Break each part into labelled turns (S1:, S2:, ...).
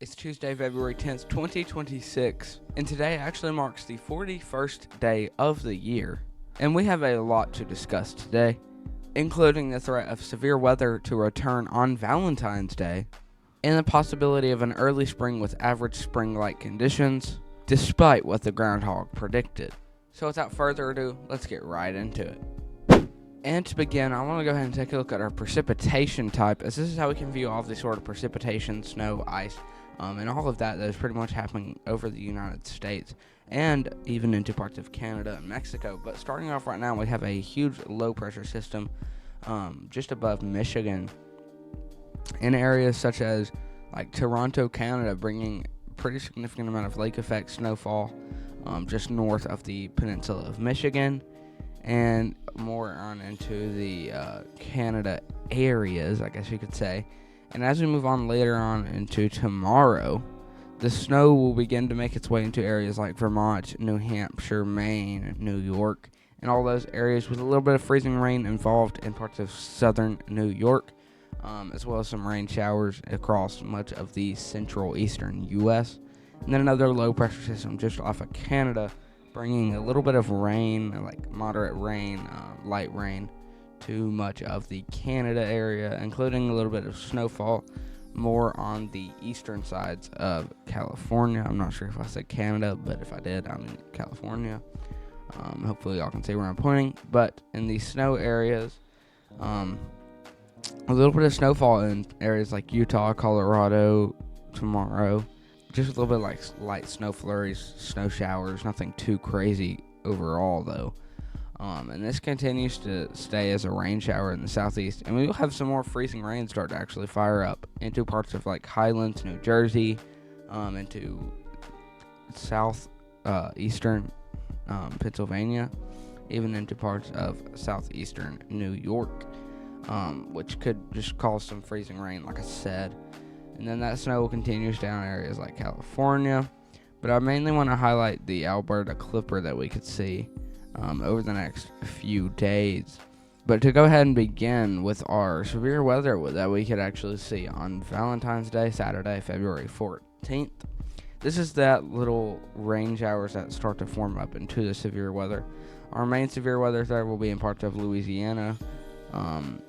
S1: It's Tuesday, February 10th, 2026, and today actually marks the 41st day of the year. And we have a lot to discuss today, including the threat of severe weather to return on Valentine's Day, and the possibility of an early spring with average spring-like conditions, despite what the groundhog predicted. So without further ado, let's get right into it. And to begin, I want to go ahead and take a look at our precipitation type, as this is how we can view all of the sort of precipitation, snow, ice, and all of that is pretty much happening over the United States and even into parts of Canada and Mexico. But starting off right now, we have a huge low pressure system just above Michigan in areas such as like Toronto, Canada, bringing a pretty significant amount of lake effect snowfall just north of the peninsula of Michigan and more on into the Canada areas, I guess you could say. And as we move on later on into tomorrow, the snow will begin to make its way into areas like Vermont, New Hampshire, Maine, New York, and all those areas with a little bit of freezing rain involved in parts of southern New York, as well as some rain showers across much of the central eastern U.S. And then another low pressure system just off of Canada, bringing a little bit of rain, like moderate rain, light rain, to much of the Canada area, including a little bit of snowfall more on the eastern sides of California. I'm not sure if I said Canada, but if I did, I'm in California. Hopefully y'all can see where I'm pointing. But in the snow areas, a little bit of snowfall in areas like Utah, Colorado tomorrow. Just a little bit like light snow flurries, snow showers, nothing too crazy overall though. And this continues to stay as a rain shower in the southeast. And we will have some more freezing rain start to actually fire up into parts of like Highlands, New Jersey, into southeastern Pennsylvania, even into parts of southeastern New York, which could just cause some freezing rain, like I said. And then that snow will continue down areas like California. But I mainly want to highlight the Alberta Clipper that we could see over the next few days. But to go ahead and begin with our severe weather that we could actually see on Valentine's Day, Saturday, February 14th. This is that little rain showers that start to form up into the severe weather. Our main severe weather threat will be in parts of Louisiana,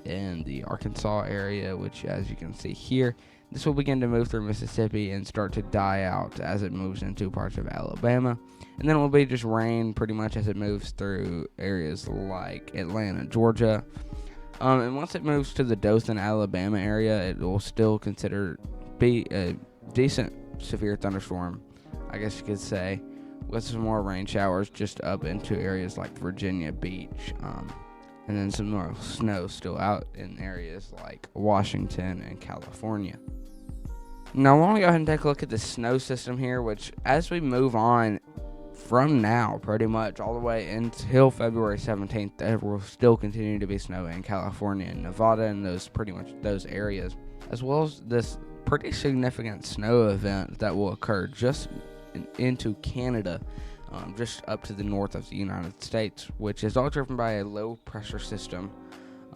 S1: in the Arkansas area, which as you can see here, this will begin to move through Mississippi and start to die out as it moves into parts of Alabama. And then it will be just rain pretty much as it moves through areas like Atlanta, Georgia. And once it moves to the Dothan, Alabama area, it will still consider be a decent severe thunderstorm, I guess you could say, with some more rain showers just up into areas like Virginia Beach. And then some more snow still out in areas like Washington and California. Now, I want to go ahead and take a look at the snow system here, which as we move on from now, pretty much all the way until February 17th, there will still continue to be snow in California and Nevada and those areas, as well as this pretty significant snow event that will occur just into Canada, just up to the north of the United States, which is all driven by a low pressure system,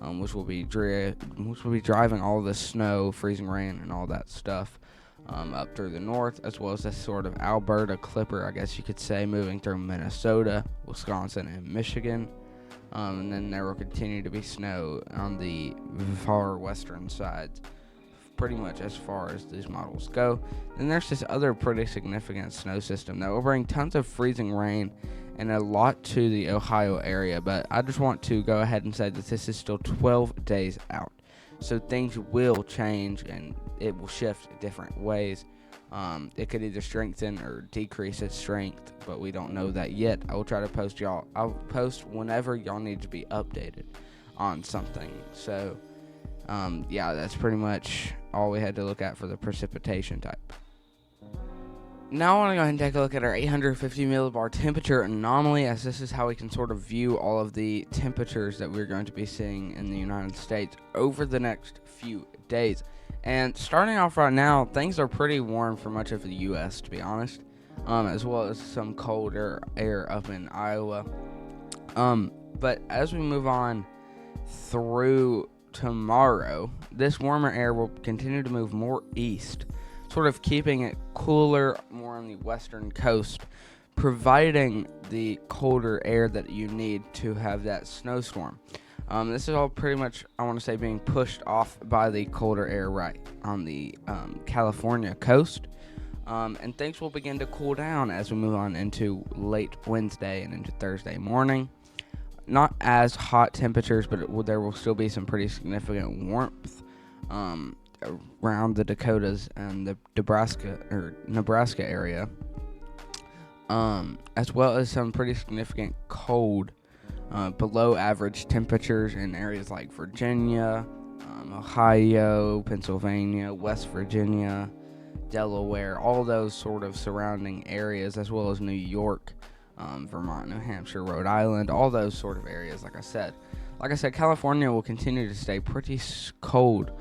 S1: which will be driving all the snow, freezing rain, and all that stuff up through the north, as well as this sort of Alberta Clipper, I guess you could say, moving through Minnesota, Wisconsin, and Michigan. And then there will continue to be snow on the far western sides, pretty much as far as these models go. Then there's this other pretty significant snow system that will bring tons of freezing rain and a lot to the Ohio area. But I just want to go ahead and say that this is still 12 days out. So things will change and it will shift different ways. It could either strengthen or decrease its strength, but we don't know that yet. I will try to post y'all. I'll post whenever y'all need to be updated on something. So, yeah, that's pretty much all we had to look at for the precipitation type. Now I want to go ahead and take a look at our 850 millibar temperature anomaly, as this is how we can sort of view all of the temperatures that we're going to be seeing in the United States over the next few days. And starting off right now, things are pretty warm for much of the U.S., to be honest, as well as some colder air up in Iowa. But as we move on through tomorrow, this warmer air will continue to move more east. sort of keeping it cooler more on the western coast, providing the colder air that you need to have that snowstorm. This is all pretty much, I want to say, being pushed off by the colder air right on the California coast. And things will begin to cool down as we move on into late Wednesday and into Thursday morning. Not as hot temperatures, but there will still be some pretty significant warmth around the Dakotas and the Nebraska area, as well as some pretty significant cold, below average temperatures in areas like Virginia, Ohio, Pennsylvania, West Virginia, Delaware, all those sort of surrounding areas, as well as New York, Vermont, New Hampshire, Rhode Island, all those sort of areas. Like I said, California will continue to stay pretty cold,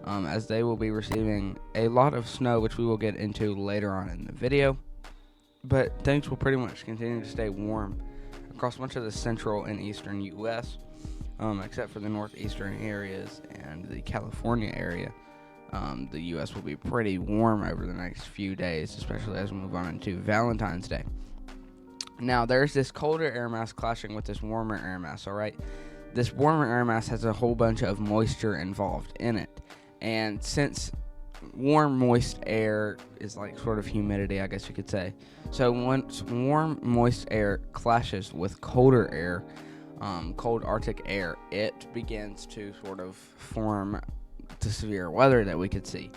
S1: as they will be receiving a lot of snow, which we will get into later on in the video. But things will pretty much continue to stay warm across much of the central and eastern U.S., except for the northeastern areas and the California area. The U.S. will be pretty warm over the next few days, especially as we move on into Valentine's Day. Now, there's this colder air mass clashing with this warmer air mass, all right? This warmer air mass has a whole bunch of moisture involved in it. And since warm, moist air is like sort of humidity, I guess you could say. So once warm, moist air clashes with colder air, cold Arctic air, it begins to sort of form the severe weather that we could see.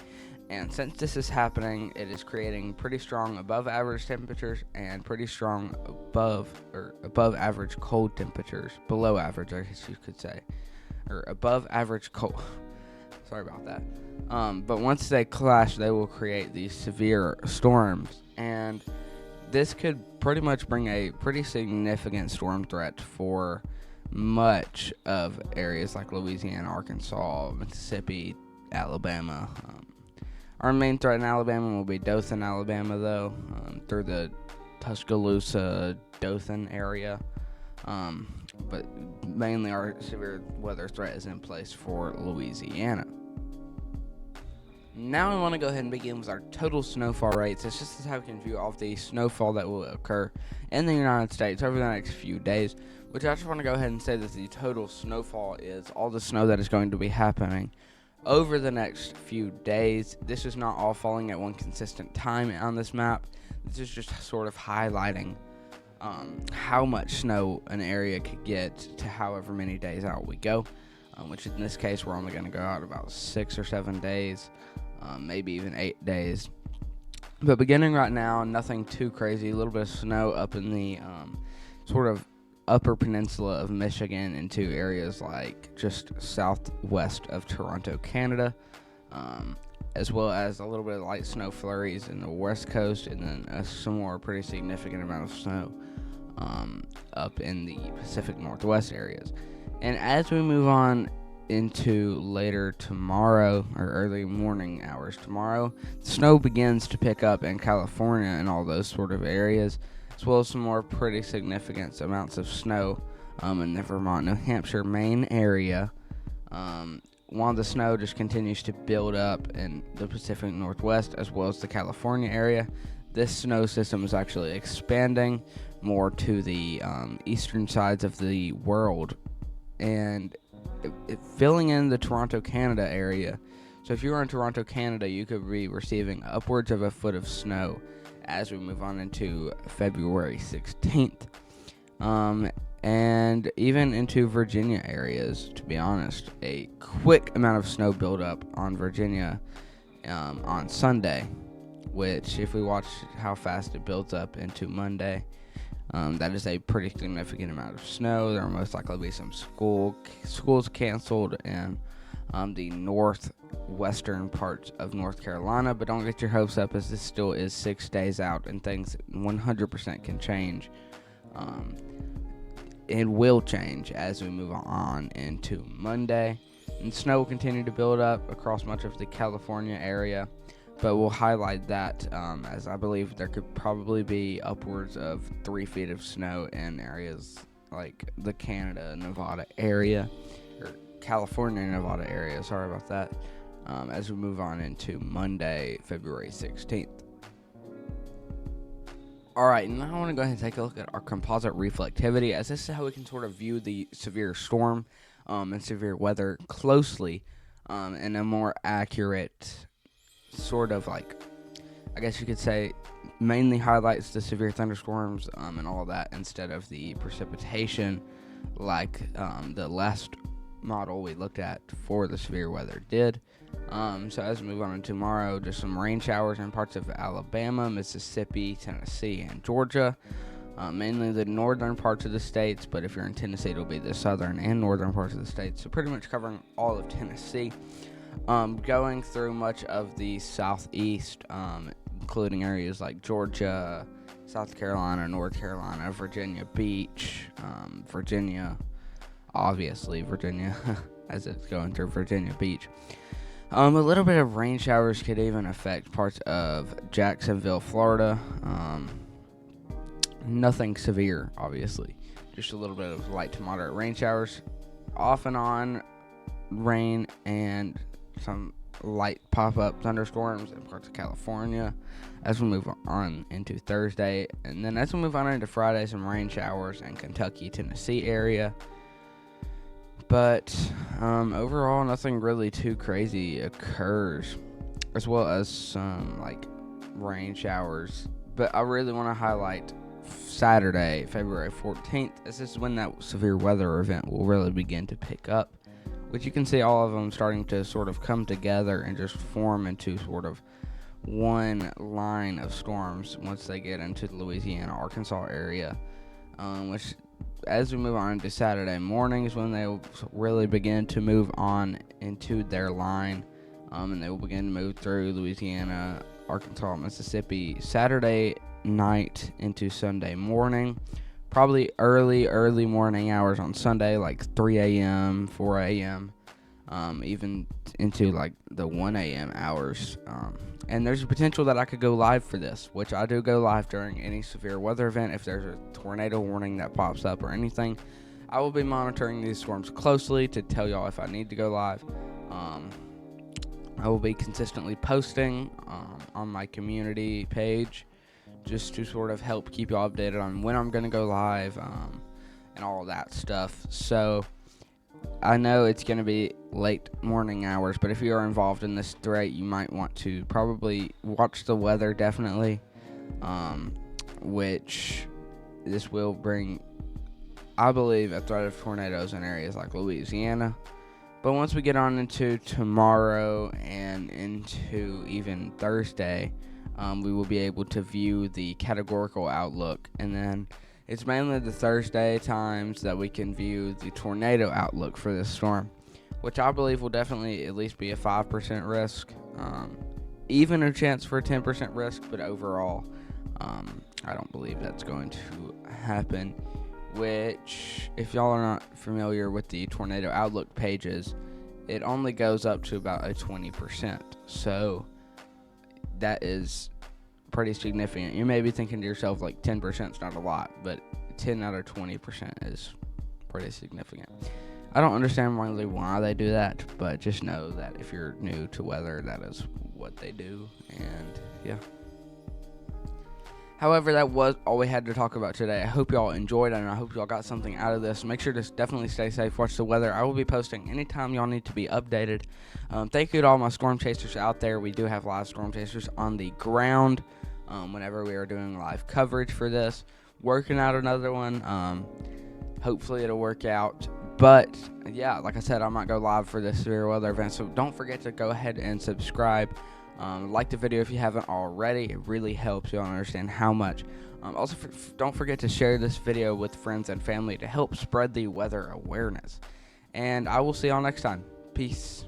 S1: And since this is happening, it is creating pretty strong above average temperatures and pretty strong above average cold temperatures, below average, I guess you could say, or above average cold. Sorry about that. But once they clash, they will create these severe storms, and this could pretty much bring a pretty significant storm threat for much of areas like Louisiana, Arkansas, Mississippi, Alabama. Our main threat in Alabama will be Dothan, Alabama, though, through the Tuscaloosa, Dothan area. But mainly our severe weather threat is in place for Louisiana. Now I want to go ahead and begin with our total snowfall rates. It's just to have a view of the snowfall that will occur in the United States over the next few days, which I just want to go ahead and say that the total snowfall is all the snow that is going to be happening over the next few days. This is not all falling at one consistent time on this map. This is just sort of highlighting how much snow an area could get to however many days out we go, which in this case we're only going to go out about 6 or 7 days, maybe even 8 days. But beginning right now, nothing too crazy. A little bit of snow up in the sort of upper peninsula of Michigan into areas like just southwest of Toronto, Canada, as well as a little bit of light snow flurries in the west coast, and then some more pretty significant amount of snow up in the Pacific Northwest areas. And as we move on into later tomorrow, or early morning hours tomorrow, snow begins to pick up in California and all those sort of areas, as well as some more pretty significant amounts of snow in the Vermont, New Hampshire, Maine area. While the snow just continues to build up in the Pacific Northwest as well as the California area, this snow system is actually expanding more to the eastern sides of the world and filling in the Toronto, Canada area. So if you are in Toronto, Canada, you could be receiving upwards of a foot of snow as we move on into February 16th. And even into Virginia areas, to be honest. A quick amount of snow buildup on Virginia on Sunday, which if we watch how fast it builds up into Monday, that is a pretty significant amount of snow. There will most likely be some schools canceled in the northwestern parts of North Carolina, but don't get your hopes up, as this still is 6 days out and things 100% can change. It will change as we move on into Monday, and snow will continue to build up across much of the California area, but we'll highlight that as I believe there could probably be upwards of 3 feet of snow in areas like the Canada, Nevada area, or California, Nevada area, sorry about that. as we move on into Monday, February 16th. Alright, now I want to go ahead and take a look at our composite reflectivity, as this is how we can sort of view the severe storm and severe weather closely in a more accurate sort of like, I guess you could say, mainly highlights the severe thunderstorms and all of that instead of the precipitation like the last model we looked at for the severe weather did. So as we move on to tomorrow, just some rain showers in parts of Alabama, Mississippi, Tennessee, and Georgia. Mainly the northern parts of the states, but if you're in Tennessee, it'll be the southern and northern parts of the states. So pretty much covering all of Tennessee. Going through much of the southeast, including areas like Georgia, South Carolina, North Carolina, Virginia Beach, Virginia, obviously Virginia, as it's going through Virginia Beach. A little bit of rain showers could even affect parts of Jacksonville, Florida. Nothing severe, obviously. Just a little bit of light to moderate rain showers. Off and on rain and some light pop-up thunderstorms in parts of California as we move on into Thursday. And then as we move on into Friday, some rain showers in Kentucky, Tennessee area. But overall, nothing really too crazy occurs, as well as some like rain showers. But I really want to highlight Saturday, February 14th, as this is when that severe weather event will really begin to pick up, which you can see all of them starting to sort of come together and just form into sort of one line of storms once they get into the Louisiana, Arkansas area, which as we move on into Saturday morning is when they will really begin to move on into their line, and they will begin to move through Louisiana, Arkansas, Mississippi, Saturday night into Sunday morning. Probably early morning hours on Sunday, like 3 a.m., 4 a.m., even into like the 1 a.m. hours. And there's a potential that I could go live for this, which I do go live during any severe weather event. If there's a tornado warning that pops up or anything, I will be monitoring these storms closely to tell y'all if I need to go live. I will be consistently posting on my community page just to sort of help keep y'all updated on when I'm going to go live and all of that stuff. So I know it's going to be late morning hours, but if you are involved in this threat, you might want to probably watch the weather, definitely, which this will bring, I believe, a threat of tornadoes in areas like Louisiana. But once we get on into tomorrow and into even Thursday, we will be able to view the categorical outlook, and then it's mainly the Thursday times that we can view the tornado outlook for this storm, which I believe will definitely at least be a 5% risk, even a chance for a 10% risk, but overall, I don't believe that's going to happen, which, if y'all are not familiar with the tornado outlook pages, it only goes up to about a 20%, so that is pretty significant. You may be thinking to yourself, like, 10% is not a lot, but 10 out of 20% is pretty significant. I don't understand really why they do that, but just know that if you're new to weather, that is what they do, and yeah. However, that was all we had to talk about today. I hope y'all enjoyed it, and I hope y'all got something out of this. Make sure to definitely stay safe, watch the weather. I will be posting anytime y'all need to be updated. Thank you to all my storm chasers out there. We do have live storm chasers on the ground whenever we are doing live coverage for this. Working out another one. Hopefully it'll work out. But, yeah, like I said, I might go live for this severe weather event, so don't forget to go ahead and subscribe. Like the video if you haven't already. It really helps you understand how much. Also, don't forget to share this video with friends and family to help spread the weather awareness. And I will see y'all next time. Peace.